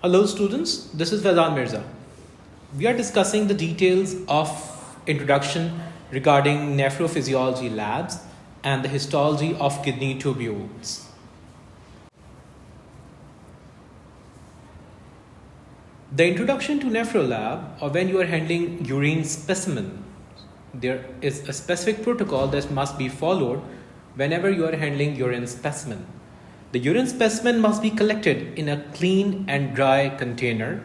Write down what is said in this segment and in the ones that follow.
Hello students, this is Faizan Mirza. We are discussing the details of introduction regarding neprophysiology labs and the histology of kidney tubules. The introduction to nephro lab, or when you are handling urine specimen, there is a specific protocol that must be followed whenever you are handling urine specimen. The urine specimen must be collected in a clean and dry container,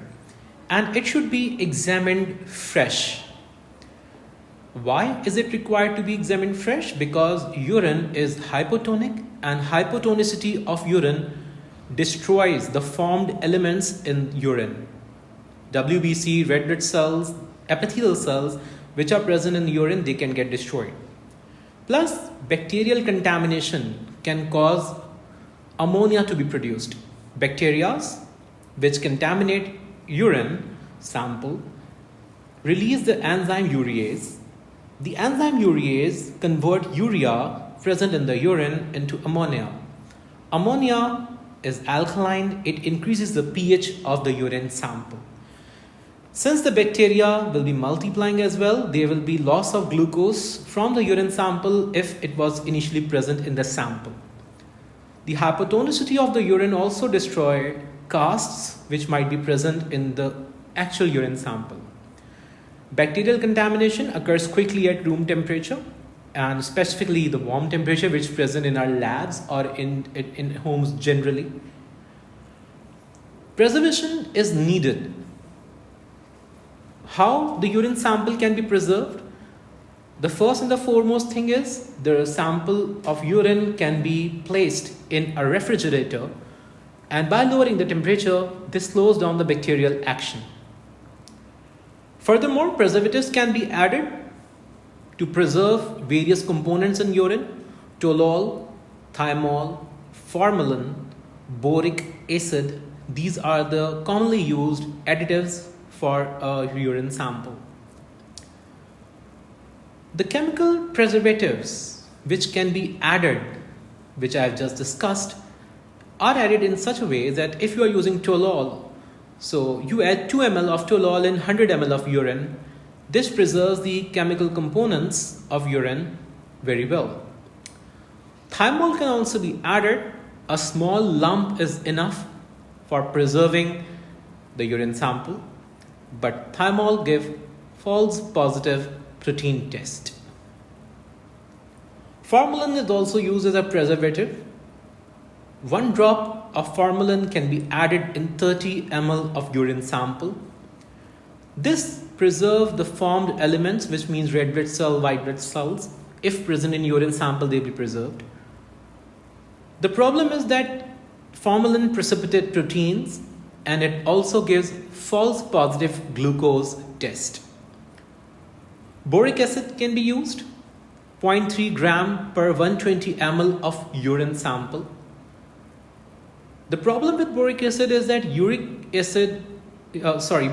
and it should be examined fresh. Why is it required to be examined fresh? Because urine is hypotonic, and hypotonicity of urine destroys the formed elements in urine. WBC, red blood cells, epithelial cells which are present in urine, they can get destroyed. Plus, bacterial contamination can cause ammonia to be produced. Bacteria which contaminate urine sample release the enzyme urease. The enzyme urease convert urea present in the urine into ammonia. Ammonia is alkaline, it increases the pH of the urine sample. Since the bacteria will be multiplying as well, there will be loss of glucose from the urine sample if it was initially present in the sample. The hypotonicity of the urine also destroys casts which might be present in the actual urine sample. Bacterial contamination occurs quickly at room temperature, and specifically the warm temperature which is present in our labs or in homes generally. Preservation is needed. How the urine sample can be preserved? The first and the foremost thing is the sample of urine can be placed in a refrigerator, and by lowering the temperature, this slows down the bacterial action. Furthermore, preservatives can be added to preserve various components in urine: toluol, thymol, formalin, boric acid. These are the commonly used additives for a urine sample. The chemical preservatives which can be added, which I have just discussed, are added in such a way that if you are using toluol, so you add 2 ml of toluol in 100 ml of urine, this preserves the chemical components of urine very well. Thymol can also be added. A small lump is enough for preserving the urine sample, but thymol gives false positive protein test. Formalin is also used as a preservative. 1 drop of formalin can be added in 30 ml of urine sample. This preserves the formed elements, which means red blood cell, white blood cells. If present in urine sample, they will be preserved. The problem is that formalin precipitates proteins, and it also gives false positive glucose test. Boric acid can be used, 0.3 gram per 120 ml of urine sample. The problem with boric acid is that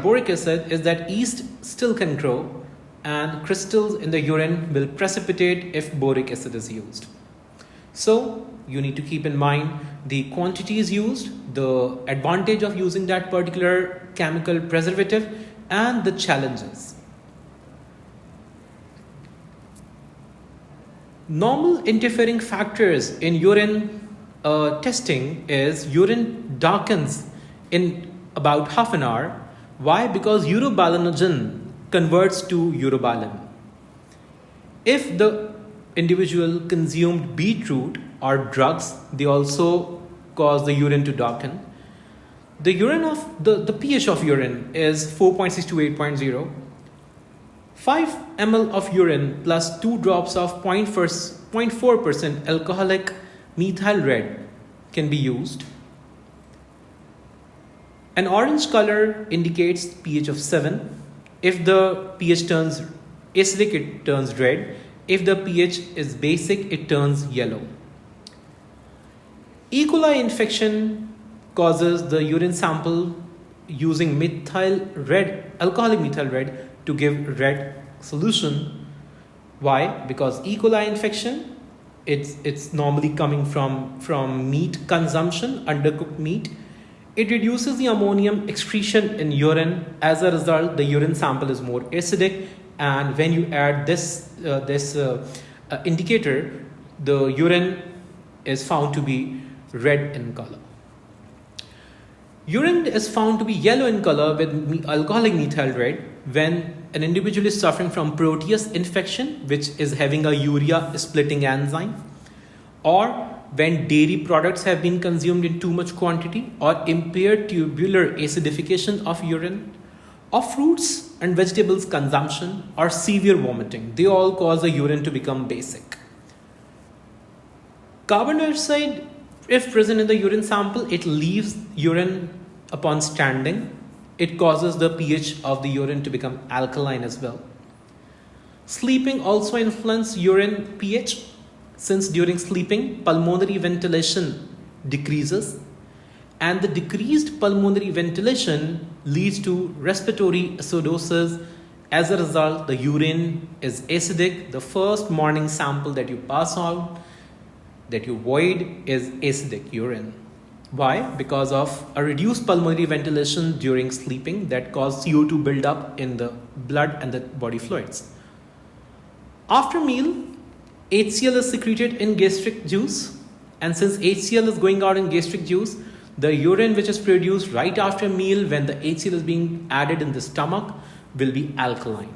boric acid is that yeast still can grow, and crystals in the urine will precipitate if boric acid is used. So you need to keep in mind the quantities used, the advantage of using that particular chemical preservative, and the challenges. Normal interfering factors in urine testing is urine darkens in about half an hour. Why? Because urobilinogen converts to urobilin. If the individual consumed beetroot or drugs, they also cause the urine to darken. The pH of urine is 4.6 to 8.0. 5 ml of urine plus 2 drops of 0.4% alcoholic methyl red can be used. An orange color indicates pH of 7. If the pH turns acidic, it turns red. If the pH is basic, it turns yellow. E. coli infection causes the urine sample using alcoholic methyl red to give red solution. Why? Because E. coli infection, it's normally coming from meat consumption, undercooked meat, It reduces the ammonium excretion in urine. As a result, the urine sample is more acidic, and when you add this indicator, the urine is found to be red in color. Urine is found to be yellow in color with alcoholic methyl red when an individual is suffering from proteus infection, which is having a urea splitting enzyme, or when dairy products have been consumed in too much quantity, or impaired tubular acidification of urine, or fruits and vegetables consumption, or severe vomiting. They all cause the urine to become basic. Carbon dioxide, if present in the urine sample, it leaves urine upon standing. It causes the pH of the urine to become alkaline as well. Sleeping also influences urine pH, since during sleeping, pulmonary ventilation decreases, and the decreased pulmonary ventilation leads to respiratory acidosis. As a result, the urine is acidic. The first morning sample that you pass out, that you void, is acidic urine. Why? Because of a reduced pulmonary ventilation during sleeping that causes CO2 buildup in the blood and the body fluids. After meal, HCl is secreted in gastric juice, and since HCl is going out in gastric juice, the urine which is produced right after meal when the HCl is being added in the stomach will be alkaline.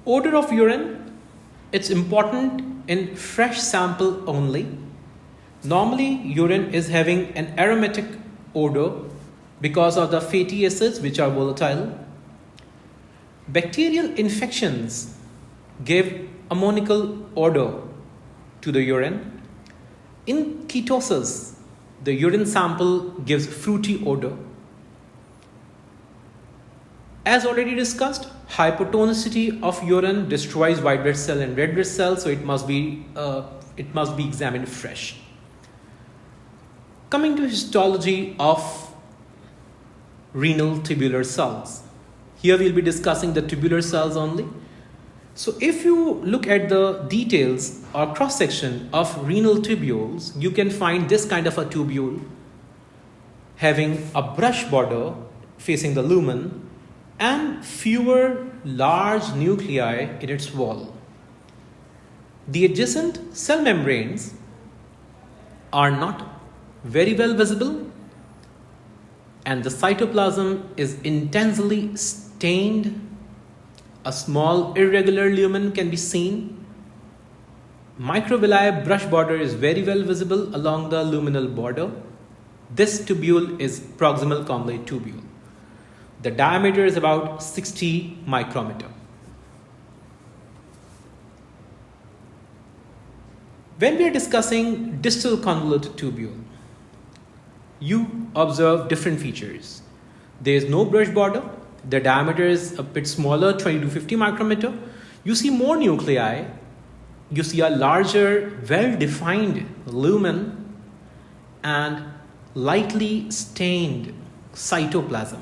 Odor of urine, it's important in fresh sample only. Normally, urine is having an aromatic odor because of the fatty acids which are volatile. Bacterial infections give ammonical odor to the urine. In ketosis, the urine sample gives fruity odor. As already discussed, hypotonicity of urine destroys white blood cell and red blood cell, so it must be examined fresh. Coming to histology of renal tubular cells. Here we'll be discussing the tubular cells only. So if you look at the details or cross-section of renal tubules, you can find this kind of a tubule having a brush border facing the lumen and fewer large nuclei in its wall. The adjacent cell membranes are not very well visible, and the cytoplasm is intensely stained. A small irregular lumen can be seen. Microvilli brush border is very well visible along the luminal border. This tubule is proximal convolute tubule. The diameter is about 60 micrometer. When we are discussing distal convoluted tubule, you observe different features. There is no brush border. The diameter is a bit smaller, 20 to 50 micrometer. You see more nuclei. You see a larger, well-defined lumen and lightly stained cytoplasm.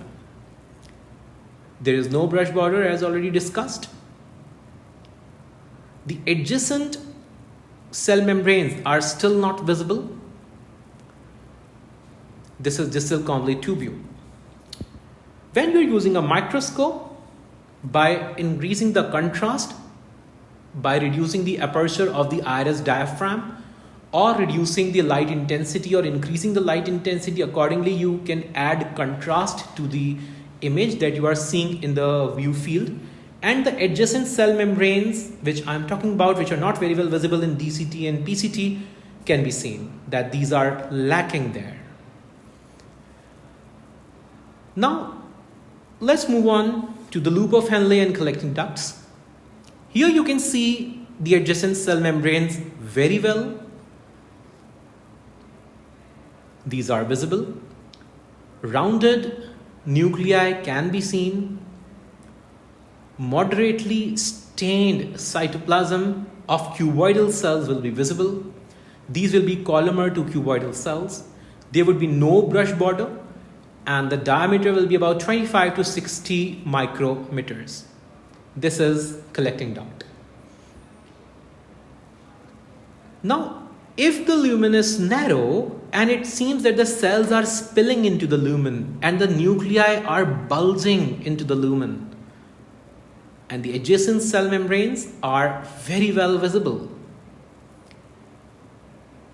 There is no brush border, as already discussed. The adjacent cell membranes are still not visible. This is distal convolute tubule. When you're using a microscope, by increasing the contrast, by reducing the aperture of the iris diaphragm, or reducing the light intensity or increasing the light intensity, accordingly you can add contrast to the image that you are seeing in the view field, and the adjacent cell membranes which I'm talking about, which are not very well visible in DCT and PCT, can be seen that these are lacking there. Now let's move on to the loop of henle and collecting ducts. Here you can see the adjacent cell membranes very well. These are visible. Rounded nuclei can be seen. Moderately stained cytoplasm of cuboidal cells will be visible. These will be columnar to cuboidal cells. There would be no brush border, and the diameter will be about 25 to 60 micrometers. This is collecting duct. Now, if the lumen is narrow and it seems that the cells are spilling into the lumen and the nuclei are bulging into the lumen. And the adjacent cell membranes are very well visible.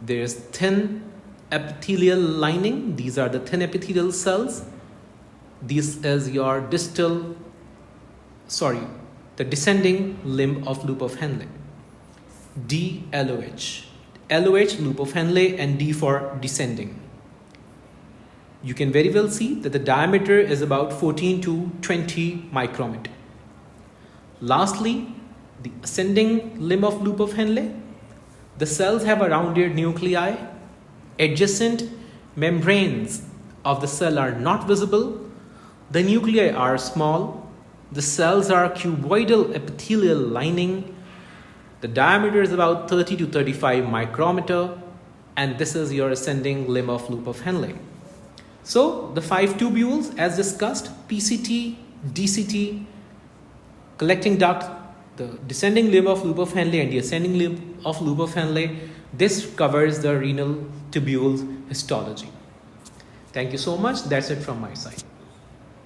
There is thin epithelial lining. These are the thin epithelial cells. This is your the descending limb of loop of Henle. D, LOH. LOH, loop of Henle, and D for descending. You can very well see that the diameter is about 14 to 20 micrometer. Lastly, the ascending limb of loop of Henle. The cells have a rounded nuclei. Adjacent membranes of the cell are not visible. The nuclei are small. The cells are cuboidal epithelial lining. The diameter is about 30 to 35 micrometer. And this is your ascending limb of loop of Henle. So the 5 tubules as discussed, PCT, DCT, collecting duct, the descending limb of loop of Henle and the ascending limb of loop of Henle, this covers the renal tubules histology. Thank you so much. That's it from my side.